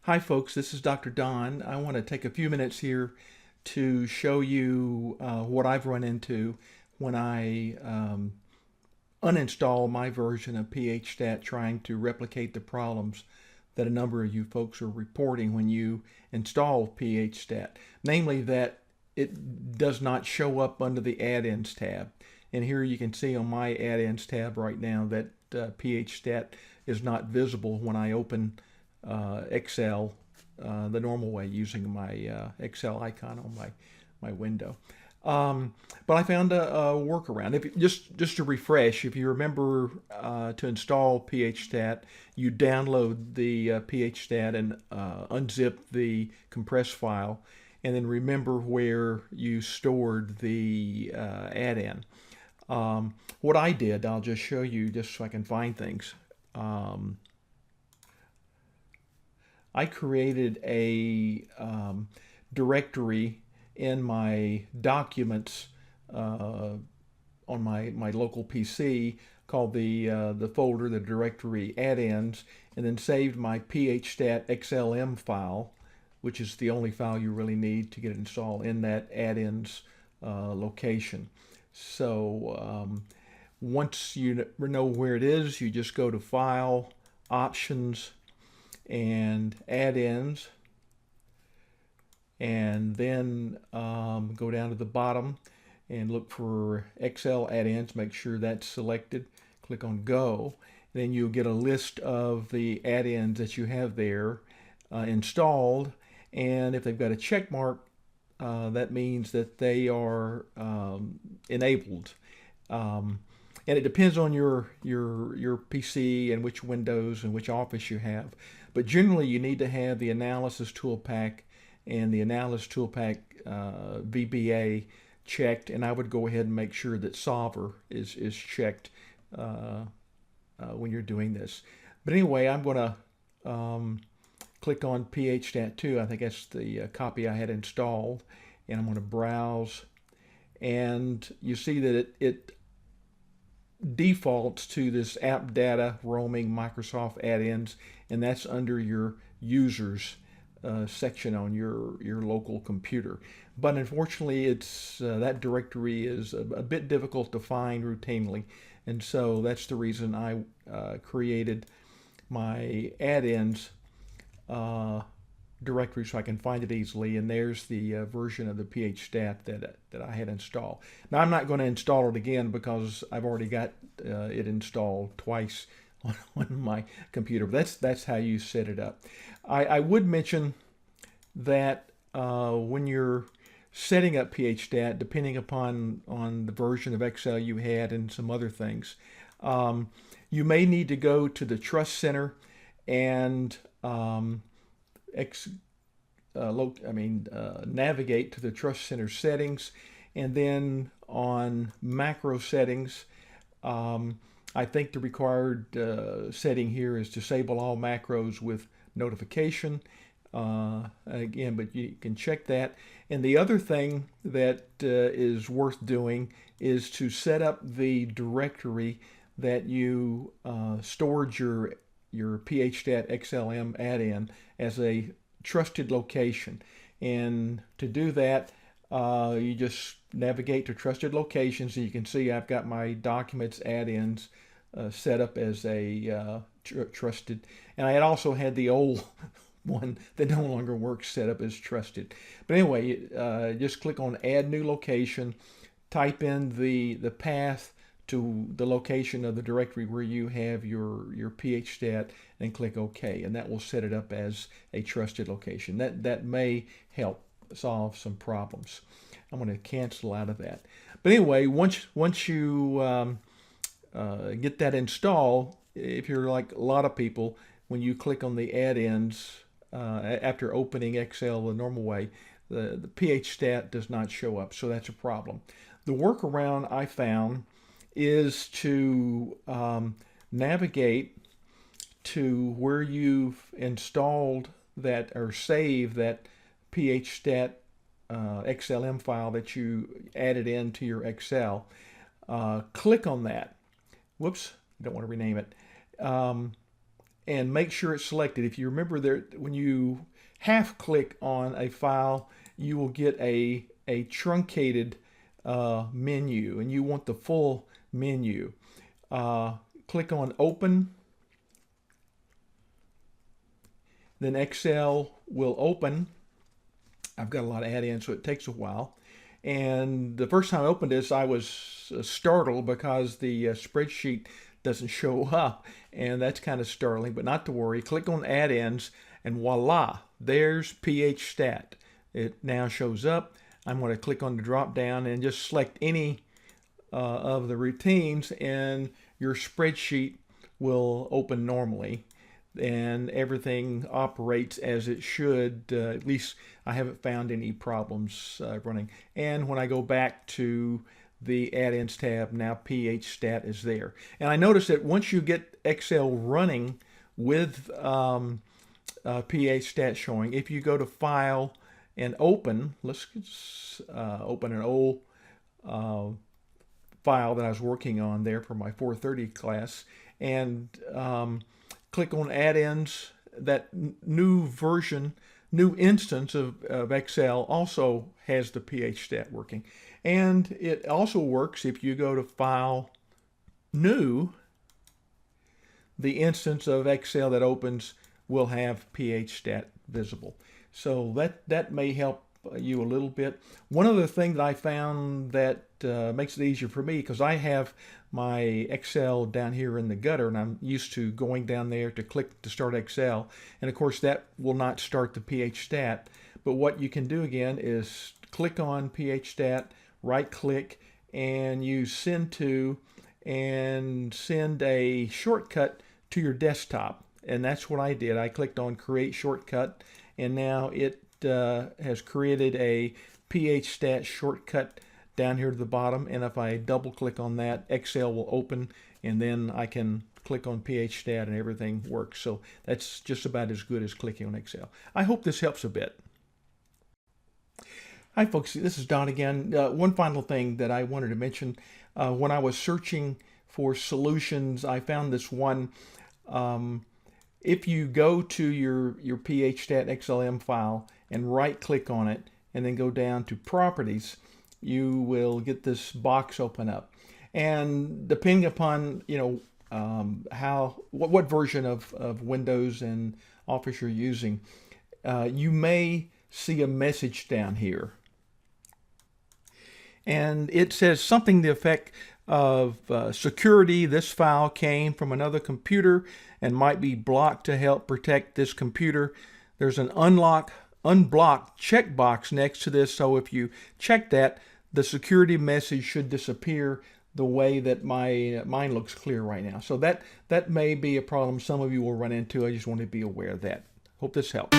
Hi folks, this is Dr. Don. I want to take a few minutes here to show you what I've run into when I uninstall my version of PHStat trying to replicate the problems that a number of you folks are reporting when you install PHStat. Namely that it does not show up under the add-ins tab. And here you can see on my add-ins tab right now that PHStat is not visible when I open Excel the normal way using my Excel icon on my window. But I found a workaround. Just to refresh, if you remember to install PHStat, you download the PHStat and unzip the compressed file, and then remember where you stored the add-in. What I did, I'll just show you just so I can find things. I created a directory in my documents on my local PC called the folder, the directory add-ins, and then saved my PHStat XLM file, which is the only file you really need to get it installed in that add-ins location. So once you know where it is, you just go to File, Options, and add-ins, and then go down to the bottom and look for Excel add-ins. Make sure that's selected. Click on Go. Then you'll get a list of the add-ins that you have there installed, and if they've got a check mark, that means that they are enabled. And it depends on your PC and which Windows and which Office you have. But generally, you need to have the Analysis Toolpack and the Analysis Toolpack VBA checked. And I would go ahead and make sure that Solver is checked when you're doing this. But anyway, I'm going to click on PHStat 2. I think that's the copy I had installed. And I'm going to browse. And you see that it defaults to this app data roaming Microsoft add-ins, and that's under your users section on your local computer. But unfortunately, it's that directory is a bit difficult to find routinely, and so that's the reason I created my add-ins directory so I can find it easily. And there's the version of the PHStat that I had installed. Now I'm not going to install it again because I've already got it installed twice on my computer. But that's how you set it up. I would mention that when you're setting up PHStat, depending upon the version of Excel you had and some other things, you may need to go to the Trust Center and navigate to the Trust Center settings, and then on macro settings, I think the required setting here is disable all macros with notification. Again, but you can check that. And the other thing that is worth doing is to set up the directory that you stored your PHStat XLM add-in as a trusted location. And to do that, you just navigate to trusted locations, and you can see I've got my documents add-ins set up as a trusted, and I had also had the old one that no longer works set up as trusted. But anyway, just click on Add New Location, type in the path to the location of the directory where you have your PHStat, and click OK, and that will set it up as a trusted location. That may help solve some problems. I'm going to cancel out of that. But anyway, once you get that installed, if you're like a lot of people, when you click on the add-ins after opening Excel the normal way, the PHStat does not show up, so that's a problem. The workaround I found is to navigate to where you've installed that or saved that PHStat XLM file that you added into your Excel. Click on that. Whoops, don't want to rename it. and make sure it's selected. If you remember there, when you half click on a file, you will get a truncated menu, and you want the full menu. Click on Open. Then Excel will open. I've got a lot of add-ins, so it takes a while. And the first time I opened this, I was startled because the spreadsheet doesn't show up, and that's kind of startling, but not to worry. Click on Add-ins, and voila, there's PHStat. It now shows up. I'm going to click on the drop down and just select any of the routines, and your spreadsheet will open normally, and everything operates as it should. At least I haven't found any problems running. And when I go back to the add-ins tab, now PHStat is there. And I notice that once you get Excel running with PHStat showing, if you go to File and Open, let's open an old file that I was working on there for my 430 class, and click on add-ins. That new version, new instance of Excel also has the PHStat working. And it also works if you go to File, New, the instance of Excel that opens will have PHStat visible. So that may help you a little bit. One other thing that I found that makes it easier for me, because I have my Excel down here in the gutter, and I'm used to going down there to click to start Excel, and of course that will not start the PHStat. But what you can do again is click on PHStat, right click, and use Send To, and send a shortcut to your desktop. And that's what I did. I clicked on Create Shortcut, and now it has created a PHStat shortcut down here to the bottom, and if I double click on that, Excel will open, and then I can click on PHStat and everything works. So that's just about as good as clicking on Excel. I hope this helps a bit. Hi folks, this is Don again. One final thing that I wanted to mention. When I was searching for solutions, I found this one. If you go to your PHStat XLM file and right click on it and then go down to Properties, you will get this box open up. And depending upon what version of Windows and Office you're using, you may see a message down here. And it says something to the effect of security. This file came from another computer and might be blocked. To help protect this computer, there's an unblock checkbox next to this. So if you check that, the security message should disappear the way that mine looks clear right now. So that may be a problem some of you will run into. I just want to be aware of that. Hope this helps.